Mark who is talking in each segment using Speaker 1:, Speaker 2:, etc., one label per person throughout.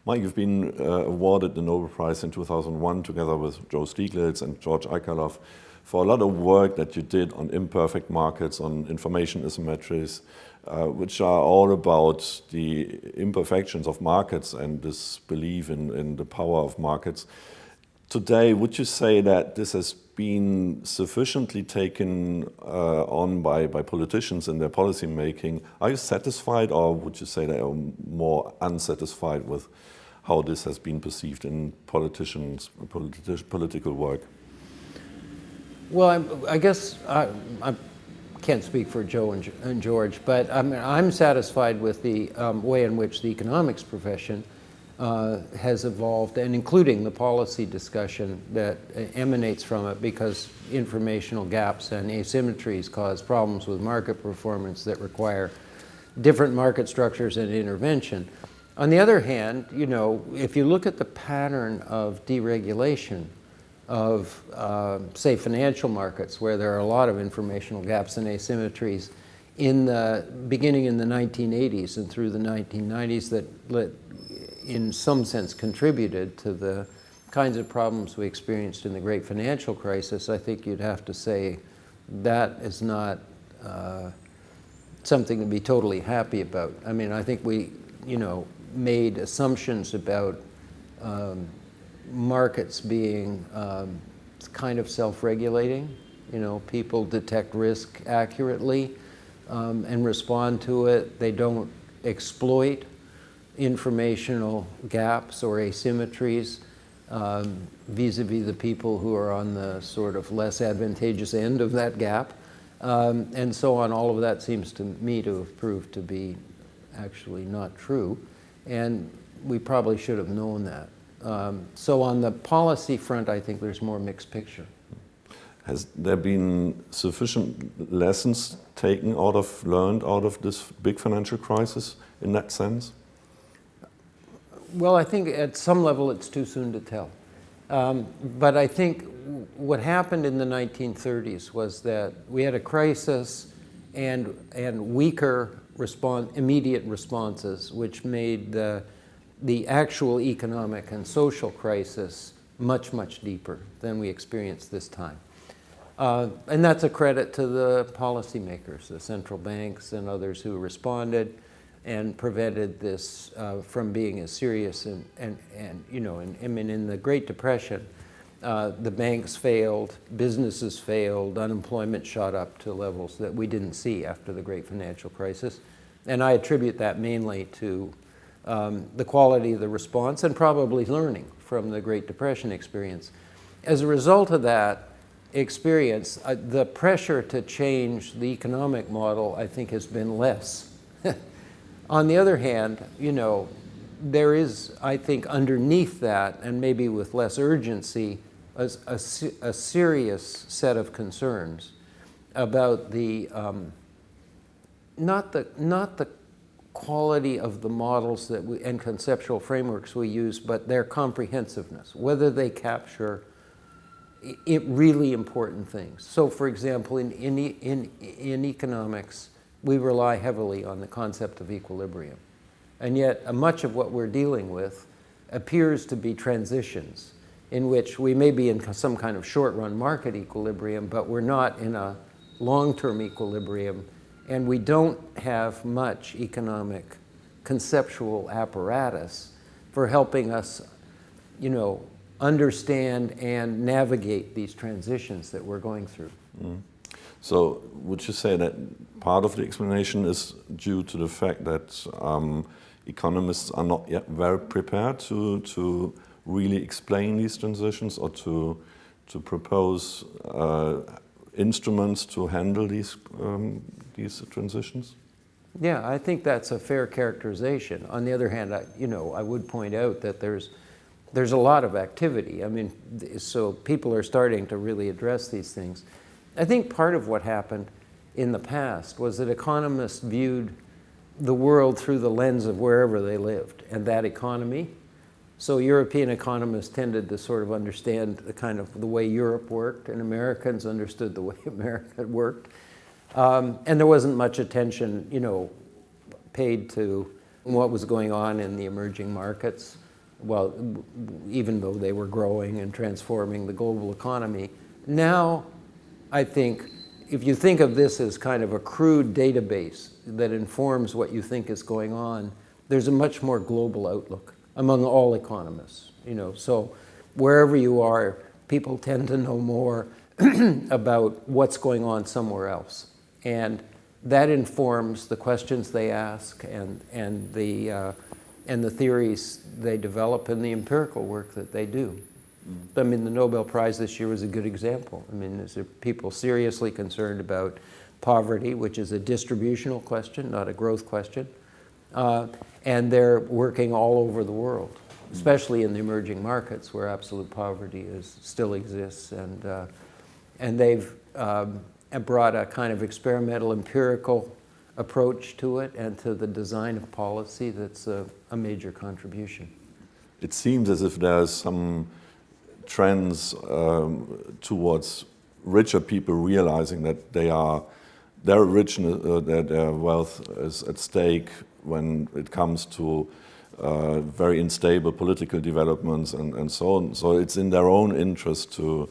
Speaker 1: Mike, you've been awarded the Nobel Prize in 2001 together with Joe Stiglitz and George Akerlof for a lot of work that you did on imperfect markets, on information asymmetries, which are all about the imperfections of markets and this belief in the power of markets. Today, would you say that this has been sufficiently taken on by politicians in their policy making? Are you satisfied, or would you say they are more unsatisfied with how this has been perceived in political work?
Speaker 2: Well, I guess I can't speak for Joe and George, but I'm satisfied with the way in which the economics profession has evolved, and including the policy discussion that emanates from it, because informational gaps and asymmetries cause problems with market performance that require different market structures and intervention. On the other hand, if you look at the pattern of deregulation of, say, financial markets, where there are a lot of informational gaps and asymmetries, beginning in the 1980s and through the 1990s, that in some sense contributed to the kinds of problems we experienced in the great financial crisis, I think you'd have to say that is not something to be totally happy about. I mean, I think we, made assumptions about markets being kind of self-regulating. People detect risk accurately and respond to it. They don't exploit informational gaps or asymmetries vis-a-vis the people who are on the sort of less advantageous end of that gap. And so on. All of that seems to me to have proved to be actually not true. And we probably should have known that. So on the policy front, I think there's more mixed picture.
Speaker 1: Has there been sufficient lessons learned out of this big financial crisis in that sense?
Speaker 2: Well, I think at some level it's too soon to tell. But I think what happened in the 1930s was that we had a crisis and weaker immediate responses, which made the actual economic and social crisis much, much deeper than we experienced this time. And that's a credit to the policymakers, the central banks and others who responded and prevented this from being as serious. And in the Great Depression, the banks failed, businesses failed, unemployment shot up to levels that we didn't see after the Great Financial Crisis. And I attribute that mainly to the quality of the response and probably learning from the Great Depression experience. As a result of that experience, the pressure to change the economic model, I think, has been less. On the other hand, there is, I think, underneath that, and maybe with less urgency, a serious set of concerns about the not the quality of the models and conceptual frameworks we use, but their comprehensiveness, whether they capture really important things. So, for example, in economics, we rely heavily on the concept of equilibrium. And yet, much of what we're dealing with appears to be transitions in which we may be in some kind of short-run market equilibrium, but we're not in a long-term equilibrium, and we don't have much economic conceptual apparatus for helping us, understand and navigate these transitions that we're going through.
Speaker 1: Mm. So would you say that part of the explanation is due to the fact that economists are not yet very prepared to really explain these transitions or to propose instruments to handle these transitions?
Speaker 2: Yeah, I think that's a fair characterization. On the other hand, I would point out that there's a lot of activity. I mean, so people are starting to really address these things. I think part of what happened in the past was that economists viewed the world through the lens of wherever they lived and that economy. So European economists tended to sort of understand the way Europe worked, and Americans understood the way America worked. And there wasn't much attention, paid to what was going on in the emerging markets. well, even though they were growing and transforming the global economy. Now, I think, if you think of this as kind of a crude database that informs what you think is going on, there's a much more global outlook among all economists. So wherever you are, people tend to know more about what's going on somewhere else. And that informs the questions they ask and the theories they develop and the empirical work that they do. I mean, the Nobel Prize this year was a good example. I mean, there's people seriously concerned about poverty, which is a distributional question, not a growth question. And they're working all over the world, especially in the emerging markets where absolute poverty still exists. And they've brought a kind of experimental, empirical approach to it and to the design of policy that's a major contribution.
Speaker 1: It seems as if there's some trends towards richer people realizing that their richness, their wealth is at stake when it comes to very unstable political developments and so on. So it's in their own interest to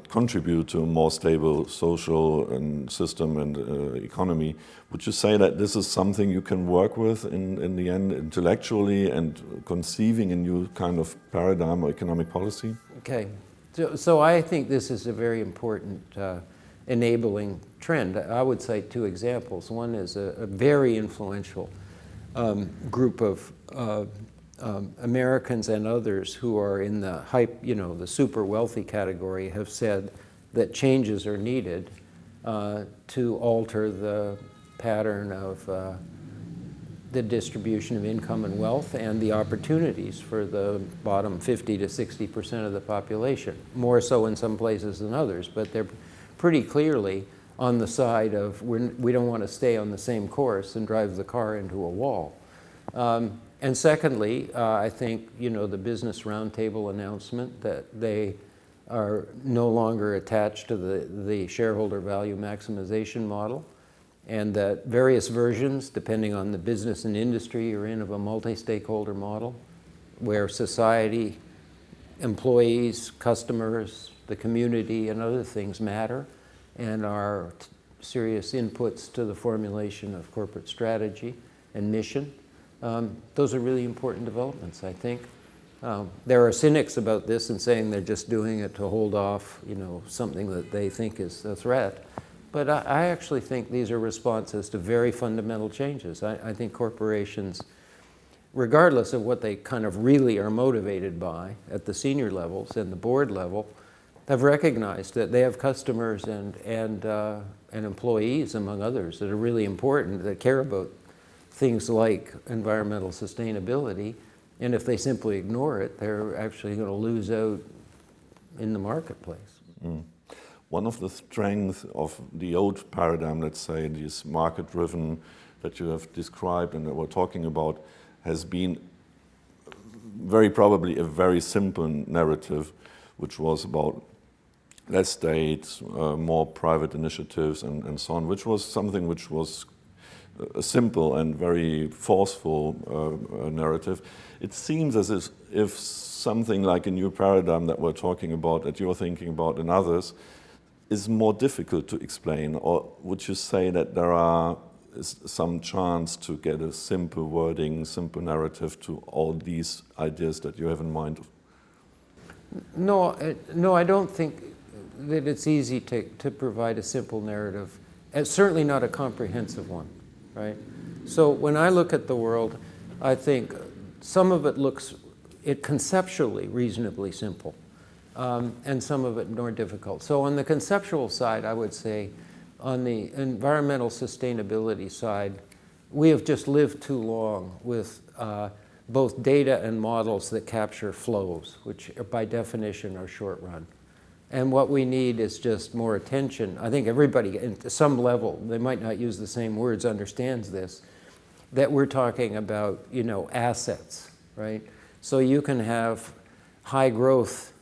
Speaker 1: contribute to a more stable social and system and economy. Would you say that this is something you can work with in the end intellectually and conceiving a new kind of paradigm or economic policy?
Speaker 2: Okay, so I think this is a very important enabling trend. I would cite two examples. One is a very influential group of Americans and others who are in the the super wealthy category have said that changes are needed to alter the pattern of the distribution of income and wealth and the opportunities for the bottom 50 to 60% of the population. More so in some places than others, but they're pretty clearly on the side of we don't want to stay on the same course and drive the car into a wall. And secondly, I think, the Business Roundtable announcement that they are no longer attached to the shareholder value maximization model, and that various versions, depending on the business and industry you're in, of a multi-stakeholder model, where society, employees, customers, the community, and other things matter, and are serious inputs to the formulation of corporate strategy and mission. Those are really important developments, I think. There are cynics about this and saying they're just doing it to hold off, something that they think is a threat. But I actually think these are responses to very fundamental changes. I think corporations, regardless of what they kind of really are motivated by at the senior levels and the board level, have recognized that they have customers and employees, among others, that are really important, that care about things like environmental sustainability, and if they simply ignore it, they're actually going to lose out in the marketplace.
Speaker 1: Mm. One of the strengths of the old paradigm, let's say, this market-driven that you have described and that we're talking about, has been very probably a very simple narrative, which was about less state, more private initiatives and so on, which was something which was a simple and very forceful narrative. It seems as if something like a new paradigm that we're talking about, that you're thinking about and others, is more difficult to explain, or would you say that there is some chance to get a simple wording, simple narrative to all these ideas that you have in mind?
Speaker 2: No, I don't think that it's easy to provide a simple narrative. It's certainly not a comprehensive one, right? So when I look at the world, I think some of it conceptually reasonably simple. And some of it more difficult. So on the conceptual side, I would say, on the environmental sustainability side, we have just lived too long with both data and models that capture flows, which by definition are short run. And what we need is just more attention. I think everybody, at some level, they might not use the same words, understands this, that we're talking about, assets, right? So you can have high growth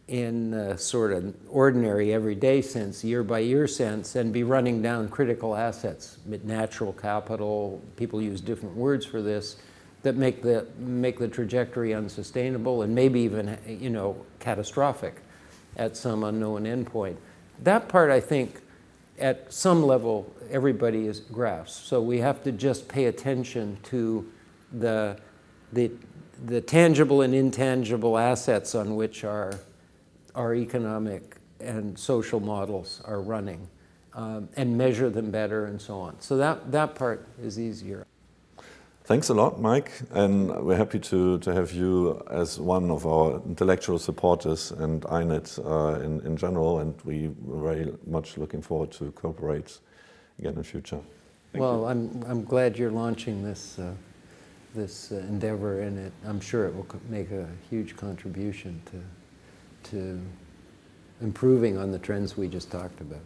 Speaker 2: in sort of ordinary everyday sense, year by year sense, and be running down critical assets, natural capital, people use different words for this, that make the trajectory unsustainable and maybe even, you know, catastrophic at some unknown endpoint. That part, I think, at some level, everybody grasps. So we have to just pay attention to the tangible and intangible assets on which our economic and social models are running, and measure them better and so on. So that part is easier.
Speaker 1: Thanks a lot, Mike, and we're happy to have you as one of our intellectual supporters and INET in general, and we're very much looking forward to cooperate again in future.
Speaker 2: Well, I'm glad you're launching this endeavor, and I'm sure it will make a huge contribution to improving on the trends we just talked about.